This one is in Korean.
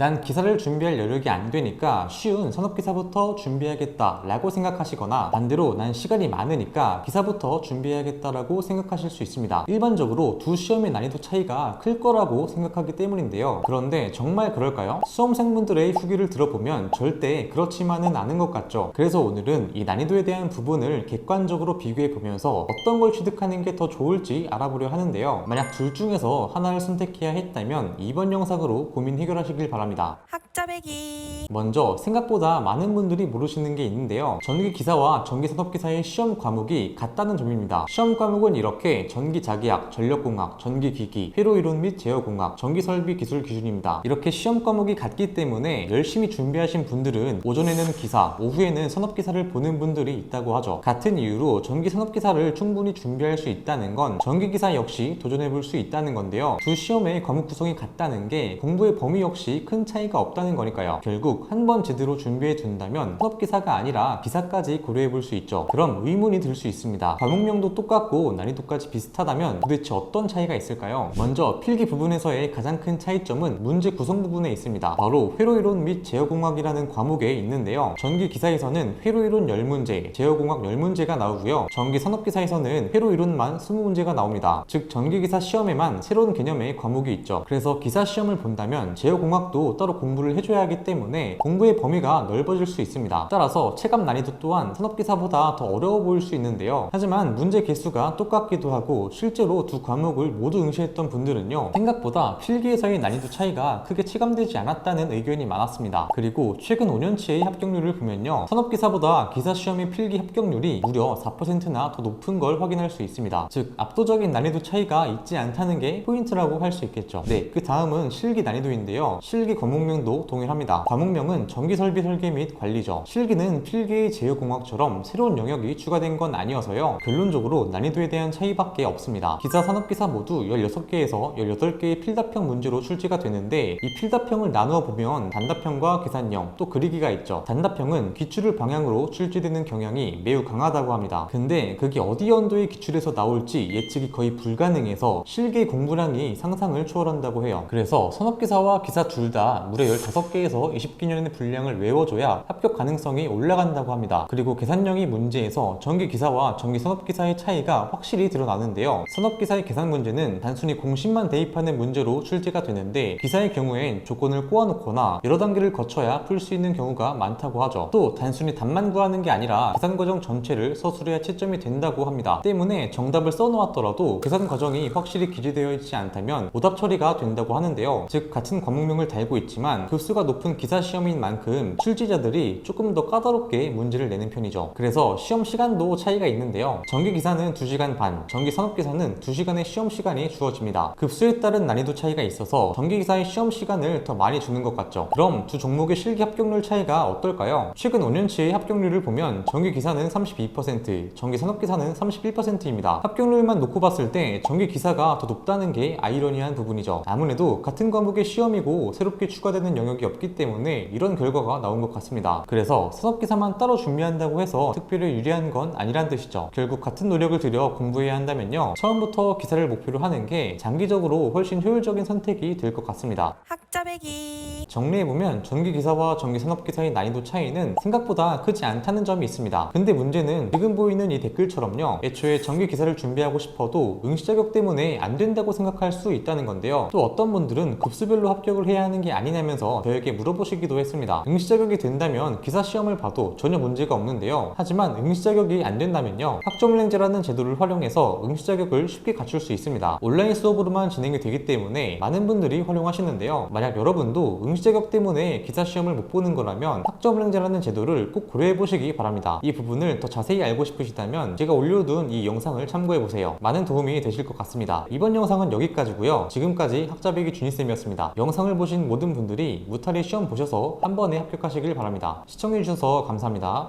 난 기사를 준비할 여력이 안 되니까 쉬운 산업기사부터 준비해야겠다 라고 생각하시거나, 반대로 난 시간이 많으니까 기사부터 준비해야겠다라고 생각하실 수 있습니다. 일반적으로 두 시험의 난이도 차이가 클 거라고 생각하기 때문인데요. 그런데 정말 그럴까요? 수험생분들의 후기를 들어보면 절대 그렇지만은 않은 것 같죠. 그래서 오늘은 이 난이도에 대한 부분을 객관적으로 비교해 보면서 어떤 걸 취득하는 게 더 좋을지 알아보려 하는데요. 만약 둘 중에서 하나를 선택해야 했다면 이번 영상으로 고민 해결하시길 바랍니다. 학자배기. 먼저 생각보다 많은 분들이 모르시는 게 있는데요. 전기기사와 전기산업기사의 시험 과목이 같다는 점입니다. 시험 과목은 이렇게 전기자기학, 전력공학, 전기기기, 회로이론 및 제어공학, 전기설비 기술 기준입니다. 이렇게 시험 과목이 같기 때문에 열심히 준비하신 분들은 오전에는 기사, 오후에는 산업기사를 보는 분들이 있다고 하죠. 같은 이유로 전기산업기사를 충분히 준비할 수 있다는 건 전기기사 역시 도전해볼 수 있다는 건데요. 두 시험의 과목 구성이 같다는 게 공부의 범위 역시 큰 차이가 없다는 거니까요. 결국 한 번 제대로 준비해 둔다면 산업기사가 아니라 기사까지 고려해 볼 수 있죠. 그럼 의문이 들 수 있습니다. 과목명도 똑같고 난이도까지 비슷하다면 도대체 어떤 차이가 있을까요? 먼저 필기 부분에서의 가장 큰 차이점은 문제 구성 부분에 있습니다. 바로 회로이론 및 제어공학이라는 과목에 있는데요. 전기기사에서는 회로이론 10문제, 제어공학 10문제가 나오고요. 전기산업기사에서는 회로이론만 20문제가 나옵니다. 즉 전기기사 시험에만 새로운 개념의 과목이 있죠. 그래서 기사 시험을 본다면 제어공학도 따로 공부를 해줘야 하기 때문에 공부의 범위가 넓어질 수 있습니다. 따라서 체감 난이도 또한 산업기사보다 더 어려워 보일 수 있는데요. 하지만 문제 개수가 똑같기도 하고 실제로 두 과목을 모두 응시했던 분들은요, 생각보다 필기에서의 난이도 차이가 크게 체감되지 않았다는 의견이 많았습니다. 그리고 최근 5년치의 합격률을 보면요, 산업기사보다 기사시험의 필기 합격률이 무려 4%나 더 높은 걸 확인할 수 있습니다. 즉 압도적인 난이도 차이가 있지 않다는 게 포인트라고 할 수 있겠죠. 네, 그 다음은 실기 난이도인데요. 실기 과목명도 동일합니다. 과목명은 전기설비 설계 및 관리죠. 실기는 필기의 제어공학처럼 새로운 영역이 추가된 건 아니어서요, 결론적으로 난이도에 대한 차이밖에 없습니다. 기사, 산업기사 모두 16개에서 18개의 필답형 문제로 출제가 되는데, 이 필답형을 나누어 보면 단답형과 계산형, 또 그리기가 있죠. 단답형은 기출을 방향으로 출제되는 경향이 매우 강하다고 합니다. 근데 그게 어디 연도의 기출에서 나올지 예측이 거의 불가능해서 실기 공부량이 상상을 초월한다고 해요. 그래서 산업기사와 기사 둘 다 무려 15개에서 20개년의 분량을 외워줘야 합격 가능성이 올라간다고 합니다. 그리고 계산형이 문제에서 전기기사와 전기산업기사의 차이가 확실히 드러나는데요. 산업기사의 계산 문제는 단순히 공식만 대입하는 문제로 출제가 되는데, 기사의 경우엔 조건을 꼬아놓거나 여러 단계를 거쳐야 풀 수 있는 경우가 많다고 하죠. 또 단순히 답만 구하는 게 아니라 계산 과정 전체를 서술해야 채점이 된다고 합니다. 때문에 정답을 써놓았더라도 계산 과정이 확실히 기재되어 있지 않다면 오답 처리가 된다고 하는데요. 즉 같은 과목명을 달고 있지만 급수가 높은 기사 시험인 만큼 출제자들이 조금 더 까다롭게 문제를 내는 편이죠. 그래서 시험 시간도 차이가 있는데요. 전기기사는 2시간 반, 전기산업기사는 2시간의 시험 시간이 주어집니다. 급수에 따른 난이도 차이가 있어서 전기기사의 시험 시간을 더 많이 주는 것 같죠. 그럼 두 종목의 실기 합격률 차이가 어떨까요? 최근 5년치의 합격률을 보면 전기기사는 32%, 전기산업기사는 31%입니다. 합격률만 놓고 봤을 때 전기기사가 더 높다는 게 아이러니한 부분이죠. 아무래도 같은 과목의 시험이고 새롭게 추가되는 영역이 없기 때문에 이런 결과가 나온 것 같습니다. 그래서 산업기사만 따로 준비한다고 해서 특별히 유리한 건 아니란 뜻이죠. 결국 같은 노력을 들여 공부해야 한다면요, 처음부터 기사를 목표로 하는 게 장기적으로 훨씬 효율적인 선택이 될 것 같습니다. 학자배기. 정리해보면 전기기사와 전기산업기사의 난이도 차이는 생각보다 크지 않다는 점이 있습니다. 근데 문제는 지금 보이는 이 댓글처럼요, 애초에 전기기사를 준비하고 싶어도 응시 자격 때문에 안 된다고 생각할 수 있다는 건데요. 또 어떤 분들은 급수별로 합격을 해야 하는 게 아니냐면서 저에게 물어보시기도 했습니다. 응시 자격이 된다면 기사 시험을 봐도 전혀 문제가 없는데요. 하지만 응시 자격이 안 된다면요, 학점은행제라는 제도를 활용해서 응시 자격을 쉽게 갖출 수 있습니다. 온라인 수업으로만 진행이 되기 때문에 많은 분들이 활용하시는데요. 만약 여러분도 응시 자격 때문에 기사 시험을 못 보는 거라면 학점은행제라는 제도를 꼭 고려해 보시기 바랍니다. 이 부분을 더 자세히 알고 싶으시다면 제가 올려둔 이 영상을 참고해 보세요. 많은 도움이 되실 것 같습니다. 이번 영상은 여기까지고요. 지금까지 학자배기 준이쌤이었습니다. 영상을 보신 모든 분들이 무탈이 시험 보셔서 한 번에 합격하시길 바랍니다. 시청해주셔서 감사합니다.